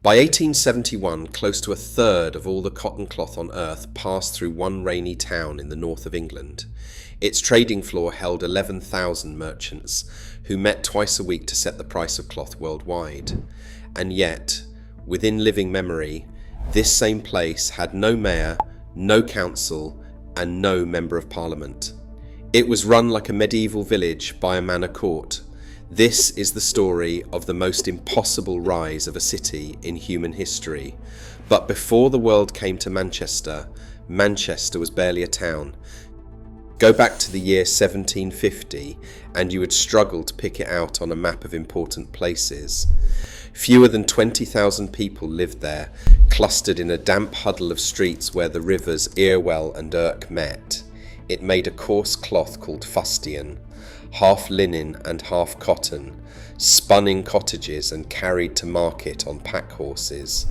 By 1871, close to a third of all the cotton cloth on earth passed through one rainy town in the north of England. Its trading floor held 11,000 merchants, who met twice a week to set the price of cloth worldwide. And yet, within living memory, this same place had no mayor, no council, and no member of parliament. It was run like a medieval village by a manor court. This is the story of the most impossible rise of a city in human history. But before the world came to Manchester, Manchester was barely a town. Go back to the year 1750 and you would struggle to pick it out on a map of important places. Fewer than 20,000 people lived there, clustered in a damp huddle of streets where the rivers Irwell and Irk met. It made a coarse cloth called fustian, half linen and half cotton, spun in cottages and carried to market on pack horses.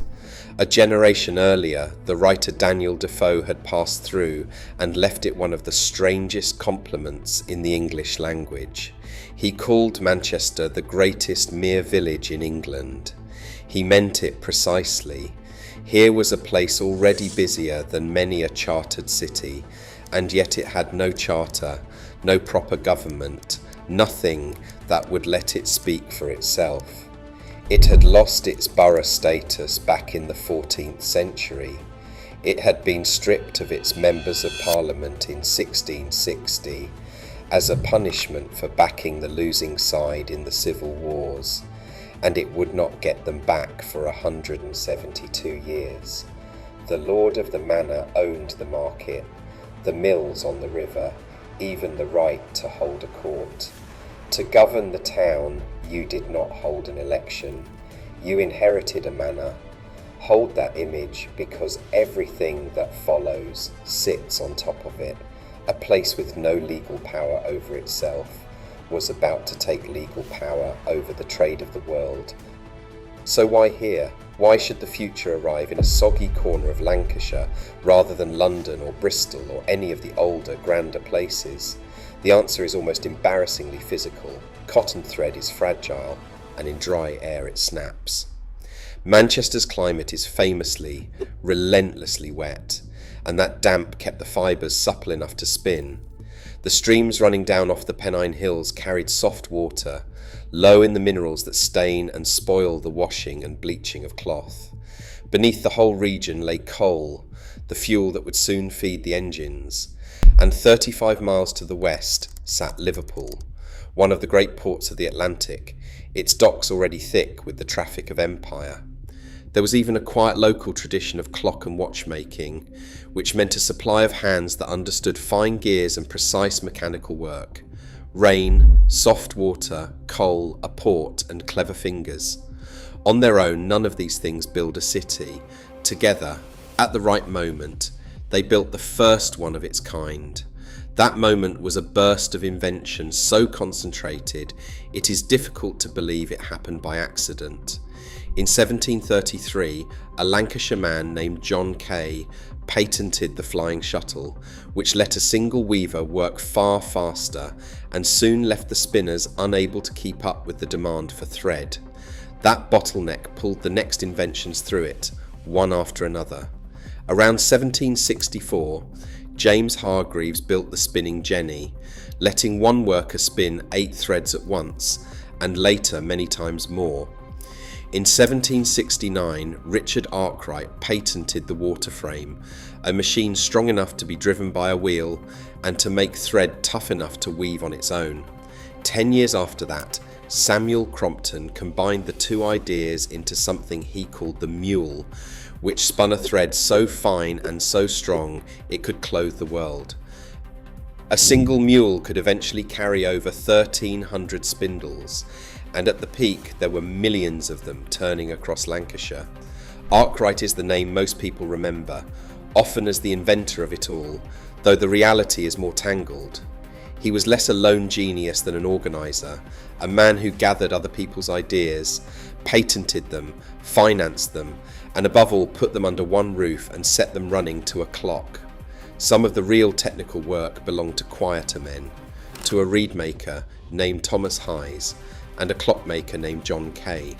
A generation earlier, the writer Daniel Defoe had passed through and left it one of the strangest compliments in the English language. He called Manchester the greatest mere village in England. He meant it precisely. Here was a place already busier than many a chartered city, and yet it had no charter, no proper government, nothing that would let it speak for itself. It had lost its borough status back in the 14th century. It had been stripped of its members of parliament in 1660 as a punishment for backing the losing side in the civil wars, and it would not get them back for 172 years. The lord of the manor owned the market, the mills on the river, even the right to hold a court. To govern the town, you did not hold an election. You inherited a manor. Hold that image, because everything that follows sits on top of it. A place with no legal power over itself was about to take legal power over the trade of the world. So why here? Why should the future arrive in a soggy corner of Lancashire rather than London or Bristol or any of the older, grander places? The answer is almost embarrassingly physical. Cotton thread is fragile, and in dry air it snaps. Manchester's climate is famously, relentlessly wet, and that damp kept the fibres supple enough to spin. The streams running down off the Pennine Hills carried soft water, low in the minerals that stain and spoil the washing and bleaching of cloth. Beneath the whole region lay coal, the fuel that would soon feed the engines, and 35 miles to the west sat Liverpool, one of the great ports of the Atlantic, its docks already thick with the traffic of empire. There was even a quiet local tradition of clock and watchmaking, which meant a supply of hands that understood fine gears and precise mechanical work. Rain, soft water, coal, a port, and clever fingers. On their own, none of these things build a city. Together, at the right moment, they built the first one of its kind. That moment was a burst of invention so concentrated, it is difficult to believe it happened by accident. In 1733, a Lancashire man named John Kay patented the flying shuttle, which let a single weaver work far faster and soon left the spinners unable to keep up with the demand for thread. That bottleneck pulled the next inventions through it, one after another. Around 1764, James Hargreaves built the spinning jenny, letting one worker spin 8 threads at once, and later many times more. In 1769, Richard Arkwright patented the water frame, a machine strong enough to be driven by a wheel and to make thread tough enough to weave on its own. 10 years after that, Samuel Crompton combined the two ideas into something he called the mule, which spun a thread so fine and so strong it could clothe the world. A single mule could eventually carry over 1,300 spindles, and at the peak there were millions of them turning across Lancashire. Arkwright is the name most people remember, often as the inventor of it all, though the reality is more tangled. He was less a lone genius than an organiser, a man who gathered other people's ideas, patented them, financed them, and above all put them under one roof and set them running to a clock. Some of the real technical work belonged to quieter men, to a reed maker named Thomas Hayes and a clockmaker named John Kay.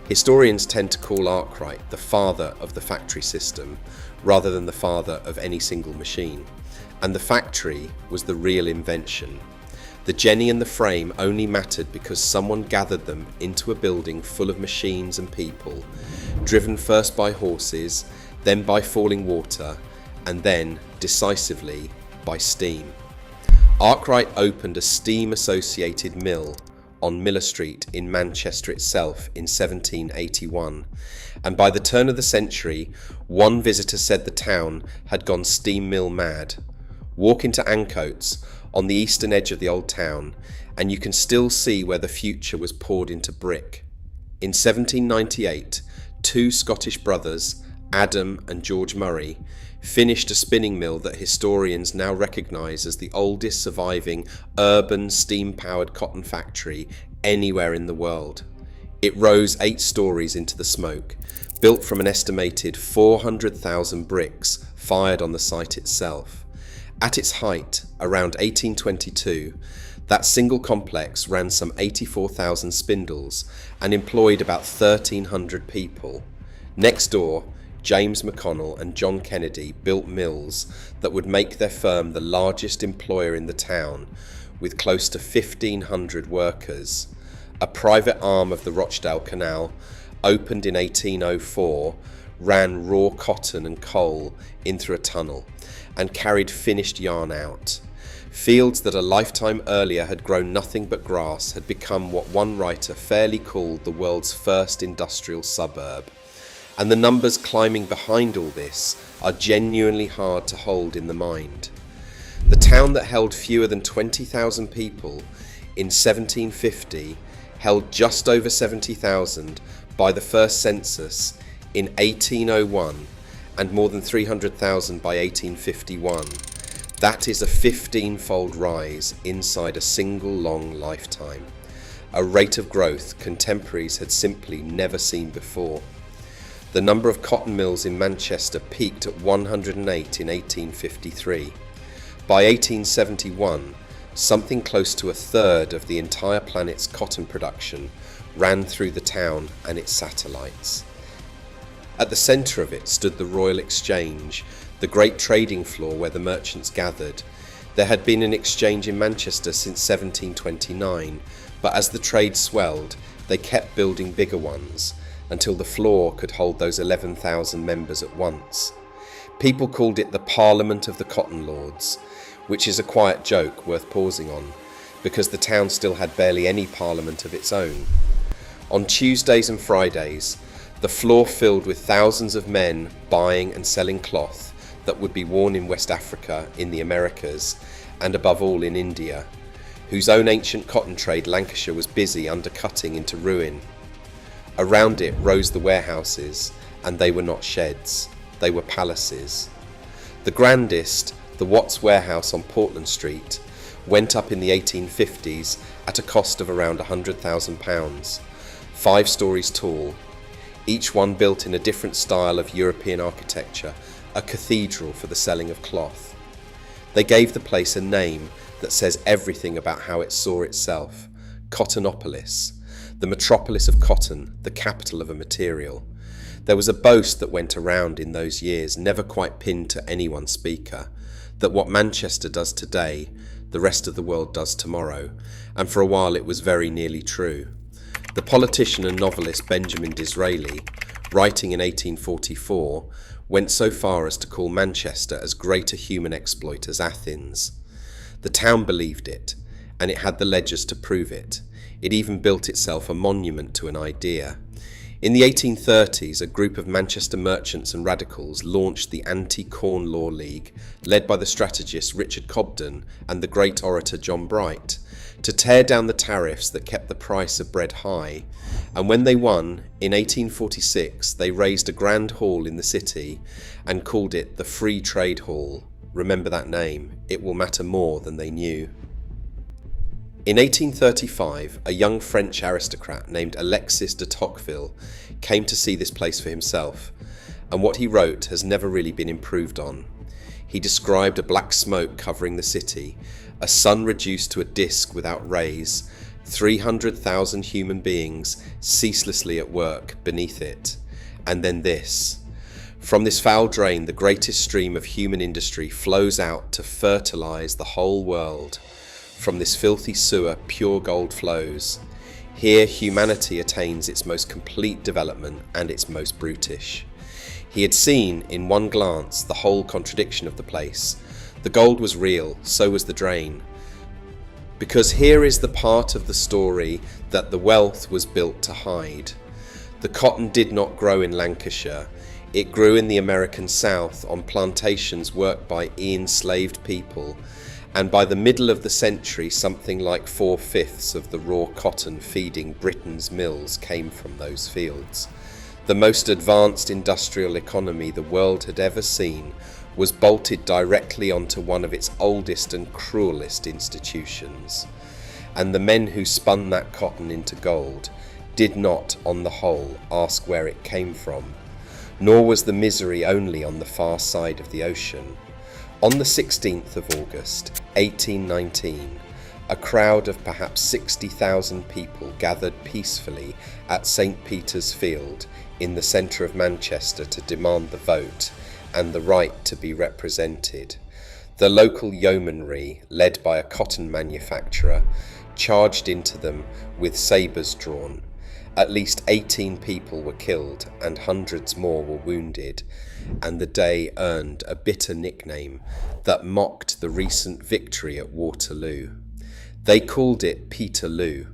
Historians tend to call Arkwright the father of the factory system rather than the father of any single machine, and the factory was the real invention. The jenny and the frame only mattered because someone gathered them into a building full of machines and people, driven first by horses, then by falling water, and then, decisively, by steam. Arkwright opened a steam-associated mill on Miller Street in Manchester itself in 1781, and by the turn of the century, one visitor said the town had gone steam mill mad. Walk into Ancoats, on the eastern edge of the old town, and you can still see where the future was poured into brick. In 1798, two Scottish brothers, Adam and George Murray, finished a spinning mill that historians now recognise as the oldest surviving urban steam-powered cotton factory anywhere in the world. It rose 8 stories into the smoke, built from an estimated 400,000 bricks fired on the site itself. At its height, around 1822, that single complex ran some 84,000 spindles and employed about 1,300 people. Next door, James McConnell and John Kennedy built mills that would make their firm the largest employer in the town, with close to 1,500 workers. A private arm of the Rochdale Canal, opened in 1804, ran raw cotton and coal in through a tunnel and carried finished yarn out. Fields that a lifetime earlier had grown nothing but grass had become what one writer fairly called the world's first industrial suburb. And the numbers climbing behind all this are genuinely hard to hold in the mind. The town that held fewer than 20,000 people in 1750 held just over 70,000 by the first census in 1801 and more than 300,000 by 1851. That is a 15-fold rise inside a single long lifetime, a rate of growth contemporaries had simply never seen before. The number of cotton mills in Manchester peaked at 108 in 1853. By 1871, something close to a third of the entire planet's cotton production ran through the town and its satellites. At the centre of it stood the Royal Exchange, the great trading floor where the merchants gathered. There had been an exchange in Manchester since 1729, but as the trade swelled, they kept building bigger ones, until the floor could hold those 11,000 members at once. People called it the Parliament of the Cotton Lords, which is a quiet joke worth pausing on, because the town still had barely any parliament of its own. On Tuesdays and Fridays, the floor filled with thousands of men buying and selling cloth that would be worn in West Africa, in the Americas, and above all in India, whose own ancient cotton trade Lancashire was busy undercutting into ruin. Around it rose the warehouses, and they were not sheds, they were palaces. The grandest, the Watts warehouse on Portland Street, went up in the 1850s at a cost of around £100,000, 5 stories tall, each one built in a different style of European architecture, a cathedral for the selling of cloth. They gave the place a name that says everything about how it saw itself: Cottonopolis, the metropolis of cotton, the capital of a material. There was a boast that went around in those years, never quite pinned to any one speaker, that what Manchester does today, the rest of the world does tomorrow, and for a while it was very nearly true. The politician and novelist Benjamin Disraeli, writing in 1844, went so far as to call Manchester as great a human exploit as Athens. The town believed it, and it had the ledgers to prove it. It even built itself a monument to an idea. In the 1830s, a group of Manchester merchants and radicals launched the Anti-Corn Law League, led by the strategist Richard Cobden and the great orator John Bright, to tear down the tariffs that kept the price of bread high. And when they won, in 1846, they raised a grand hall in the city and called it the Free Trade Hall. Remember that name, it will matter more than they knew. In 1835, a young French aristocrat named Alexis de Tocqueville came to see this place for himself, and what he wrote has never really been improved on. He described a black smoke covering the city, a sun reduced to a disk without rays, 300,000 human beings ceaselessly at work beneath it. And then this. From this foul drain, the greatest stream of human industry flows out to fertilize the whole world. From this filthy sewer, pure gold flows. Here humanity attains its most complete development and its most brutish. He had seen, in one glance, the whole contradiction of the place. The gold was real, so was the drain. Because here is the part of the story that the wealth was built to hide. The cotton did not grow in Lancashire. It grew in the American South on plantations worked by enslaved people, and by the middle of the century something like 4/5 of the raw cotton feeding Britain's mills came from those fields. The most advanced industrial economy the world had ever seen was bolted directly onto one of its oldest and cruelest institutions. And the men who spun that cotton into gold did not, on the whole, ask where it came from, nor was the misery only on the far side of the ocean. On the 16th of August, 1819, a crowd of perhaps 60,000 people gathered peacefully at St. Peter's Field in the centre of Manchester to demand the vote and the right to be represented. The local yeomanry, led by a cotton manufacturer, charged into them with sabres drawn. At least 18 people were killed and hundreds more were wounded, and the day earned a bitter nickname that mocked the recent victory at Waterloo. They called it Peterloo.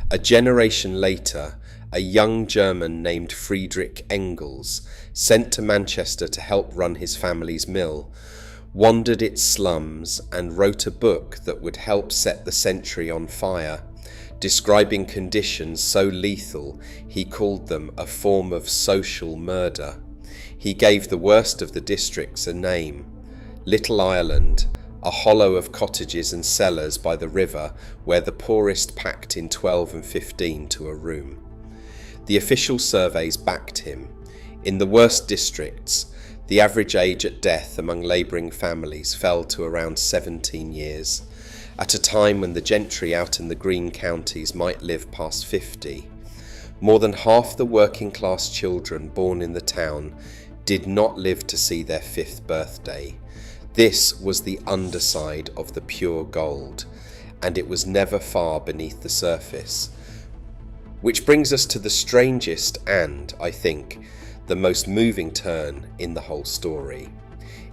A generation later, a young German named Friedrich Engels, sent to Manchester to help run his family's mill, wandered its slums and wrote a book that would help set the century on fire, describing conditions so lethal he called them a form of social murder. He gave the worst of the districts a name, Little Ireland, a hollow of cottages and cellars by the river where the poorest packed in 12 and 15 to a room. The official surveys backed him. In the worst districts, the average age at death among labouring families fell to around 17 years, at a time when the gentry out in the green counties might live past 50. More than half the working class children born in the town did not live to see their 5th birthday. This was the underside of the pure gold, and it was never far beneath the surface. Which brings us to the strangest and, I think, the most moving turn in the whole story.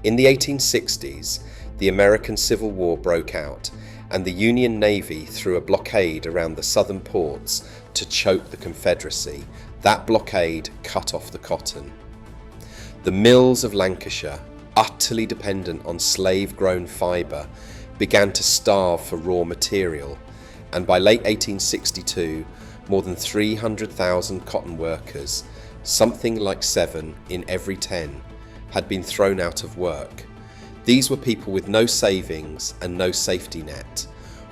In the 1860s, the American Civil War broke out, and the Union Navy threw a blockade around the southern ports to choke the Confederacy. That blockade cut off the cotton. The mills of Lancashire, utterly dependent on slave-grown fibre, began to starve for raw material, and by late 1862, more than 300,000 cotton workers, something like 7 in every 10, had been thrown out of work. These were people with no savings and no safety net,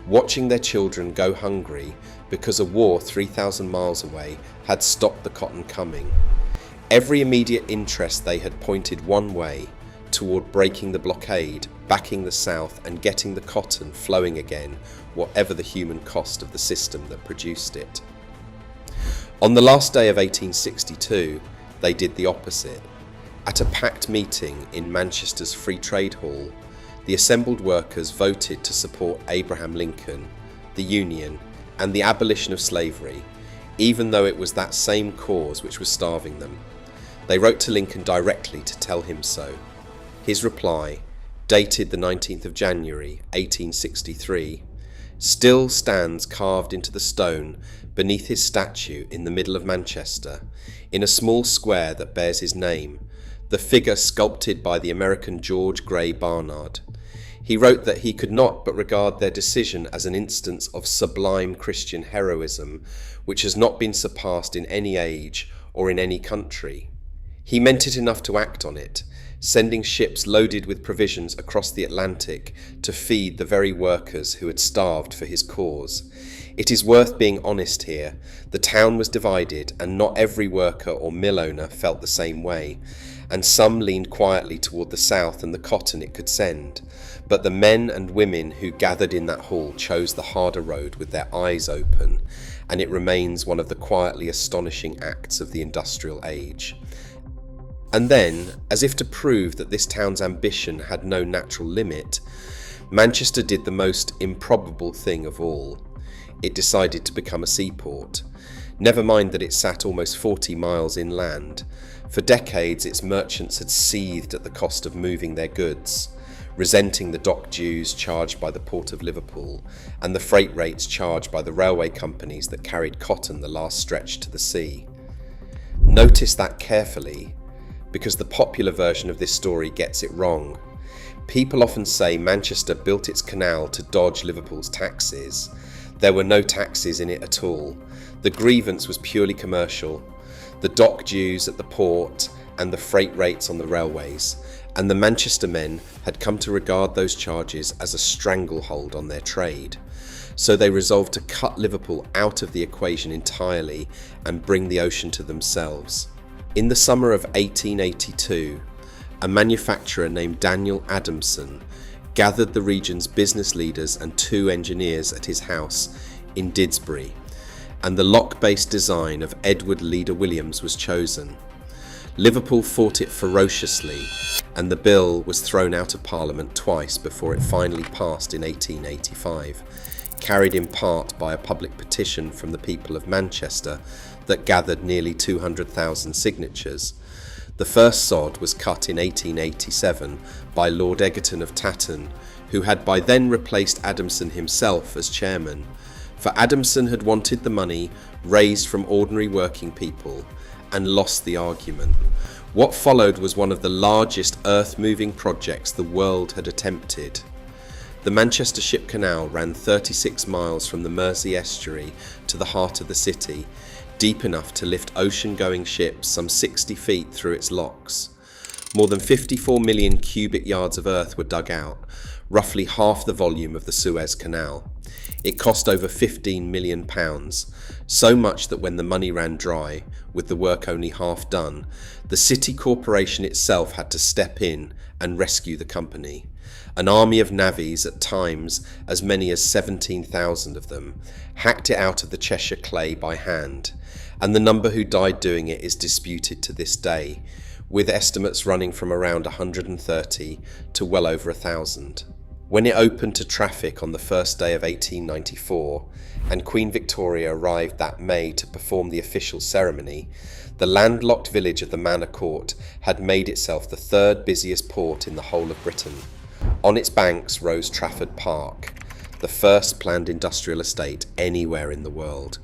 watching their children go hungry because a war 3,000 miles away had stopped the cotton coming. Every immediate interest they had pointed one way, toward breaking the blockade, backing the South and getting the cotton flowing again, whatever the human cost of the system that produced it. On the last day of 1862, they did the opposite. At a packed meeting in Manchester's Free Trade Hall, the assembled workers voted to support Abraham Lincoln, the Union, and the abolition of slavery, even though it was that same cause which was starving them. They wrote to Lincoln directly to tell him so. His reply, dated the 19th of January, 1863, still stands carved into the stone beneath his statue in the middle of Manchester, in a small square that bears his name, the figure sculpted by the American George Gray Barnard. He wrote that he could not but regard their decision as an instance of sublime Christian heroism, which has not been surpassed in any age or in any country. He meant it enough to act on it, sending ships loaded with provisions across the Atlantic to feed the very workers who had starved for his cause. It is worth being honest here. The town was divided, and not every worker or mill owner felt the same way, and some leaned quietly toward the south and the cotton it could send. But the men and women who gathered in that hall chose the harder road with their eyes open, and it remains one of the quietly astonishing acts of the industrial age. And then, as if to prove that this town's ambition had no natural limit, Manchester did the most improbable thing of all. It decided to become a seaport. Never mind that it sat almost 40 miles inland. For decades its merchants had seethed at the cost of moving their goods, resenting the dock dues charged by the Port of Liverpool and the freight rates charged by the railway companies that carried cotton the last stretch to the sea. Notice that carefully, because the popular version of this story gets it wrong. People often say Manchester built its canal to dodge Liverpool's taxes. There were no taxes in it at all. The grievance was purely commercial. The dock dues at the port and the freight rates on the railways, and the Manchester men had come to regard those charges as a stranglehold on their trade. So they resolved to cut Liverpool out of the equation entirely and bring the ocean to themselves. In the summer of 1882, a manufacturer named Daniel Adamson gathered the region's business leaders and 2 engineers at his house in Didsbury, and the lock-based design of Edward Leader Williams was chosen. Liverpool fought it ferociously, and the bill was thrown out of Parliament twice before it finally passed in 1885, carried in part by a public petition from the people of Manchester that gathered nearly 200,000 signatures. The first sod was cut in 1887 by Lord Egerton of Tatton, who had by then replaced Adamson himself as chairman. For Adamson had wanted the money raised from ordinary working people and lost the argument. What followed was one of the largest earth-moving projects the world had attempted. The Manchester Ship Canal ran 36 miles from the Mersey estuary to the heart of the city, deep enough to lift ocean-going ships some 60 feet through its locks. More than 54 million cubic yards of earth were dug out, roughly half the volume of the Suez Canal. It cost over £15 million, so much that when the money ran dry, with the work only half done, the city corporation itself had to step in and rescue the company. An army of navvies, at times as many as 17,000 of them, hacked it out of the Cheshire clay by hand, and the number who died doing it is disputed to this day, with estimates running from around 130 to well over 1,000. When it opened to traffic on the first day of 1894, and Queen Victoria arrived that May to perform the official ceremony, the landlocked village of the Manor Court had made itself the 3rd busiest port in the whole of Britain. On its banks rose Trafford Park, the first planned industrial estate anywhere in the world.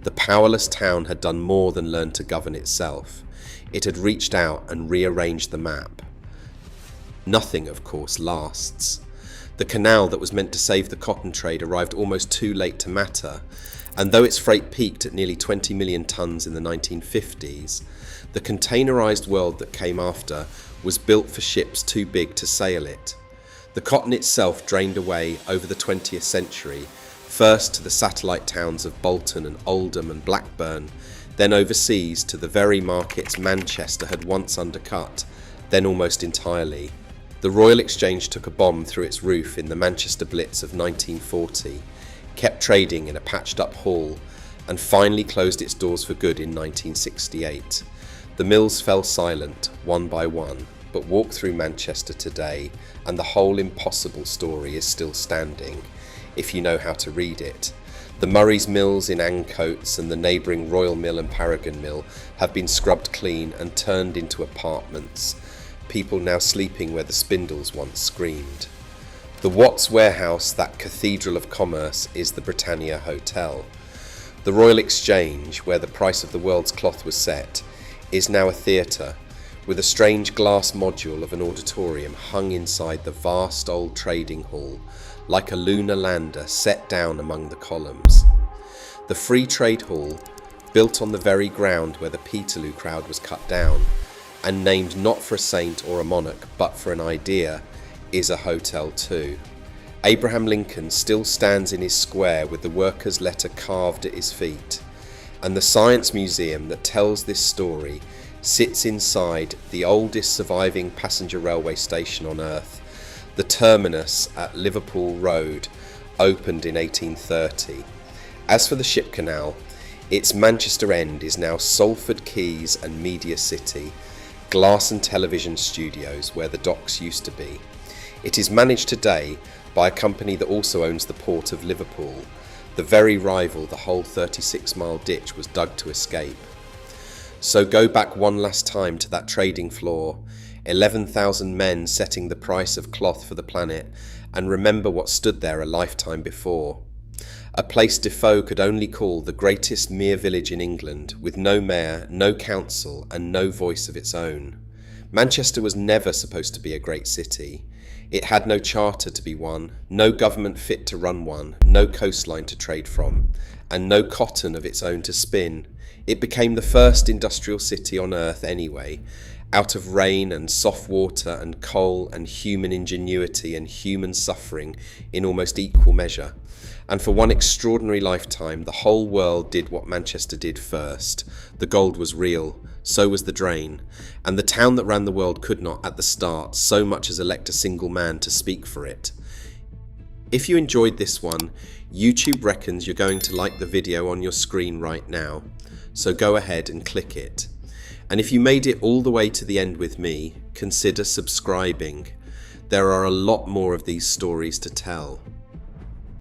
The powerless town had done more than learn to govern itself. It had reached out and rearranged the map. Nothing, of course, lasts. The canal that was meant to save the cotton trade arrived almost too late to matter, and though its freight peaked at nearly 20 million tonnes in the 1950s, the containerised world that came after was built for ships too big to sail it. The cotton itself drained away over the 20th century, first to the satellite towns of Bolton and Oldham and Blackburn, then overseas to the very markets Manchester had once undercut, then almost entirely. The Royal Exchange took a bomb through its roof in the Manchester Blitz of 1940, kept trading in a patched-up hall, and finally closed its doors for good in 1968. The mills fell silent, one by one, but walk through Manchester today, and the whole impossible story is still standing, if you know how to read it. The Murray's mills in Ancoats and the neighbouring Royal Mill and Paragon Mill have been scrubbed clean and turned into apartments, people now sleeping where the spindles once screamed. The Watts Warehouse, that cathedral of commerce, is the Britannia Hotel. The Royal Exchange, where the price of the world's cloth was set, is now a theatre, with a strange glass module of an auditorium hung inside the vast old trading hall, like a lunar lander set down among the columns. The Free Trade Hall, built on the very ground where the Peterloo crowd was cut down, and named not for a saint or a monarch, but for an idea, is a hotel too. Abraham Lincoln still stands in his square with the workers' letter carved at his feet, and the Science Museum that tells this story sits inside the oldest surviving passenger railway station on Earth. The terminus at Liverpool Road opened in 1830. As for the ship canal, its Manchester end is now Salford Quays and Media City, glass and television studios where the docks used to be. It is managed today by a company that also owns the port of Liverpool, the very rival the whole 36-mile ditch was dug to escape. So go back one last time to that trading floor, 11,000 men setting the price of cloth for the planet, and remember what stood there a lifetime before. A place Defoe could only call the greatest mere village in England, with no mayor, no council, and no voice of its own. Manchester was never supposed to be a great city. It had no charter to be one, no government fit to run one, no coastline to trade from, and no cotton of its own to spin. It became the first industrial city on earth anyway, out of rain and soft water and coal and human ingenuity and human suffering in almost equal measure. And for one extraordinary lifetime, the whole world did what Manchester did first. The gold was real, so was the drain, and the town that ran the world could not, at the start, so much as elect a single man to speak for it. If you enjoyed this one, YouTube reckons you're going to like the video on your screen right now, so go ahead and click it. And if you made it all the way to the end with me, consider subscribing. There are a lot more of these stories to tell.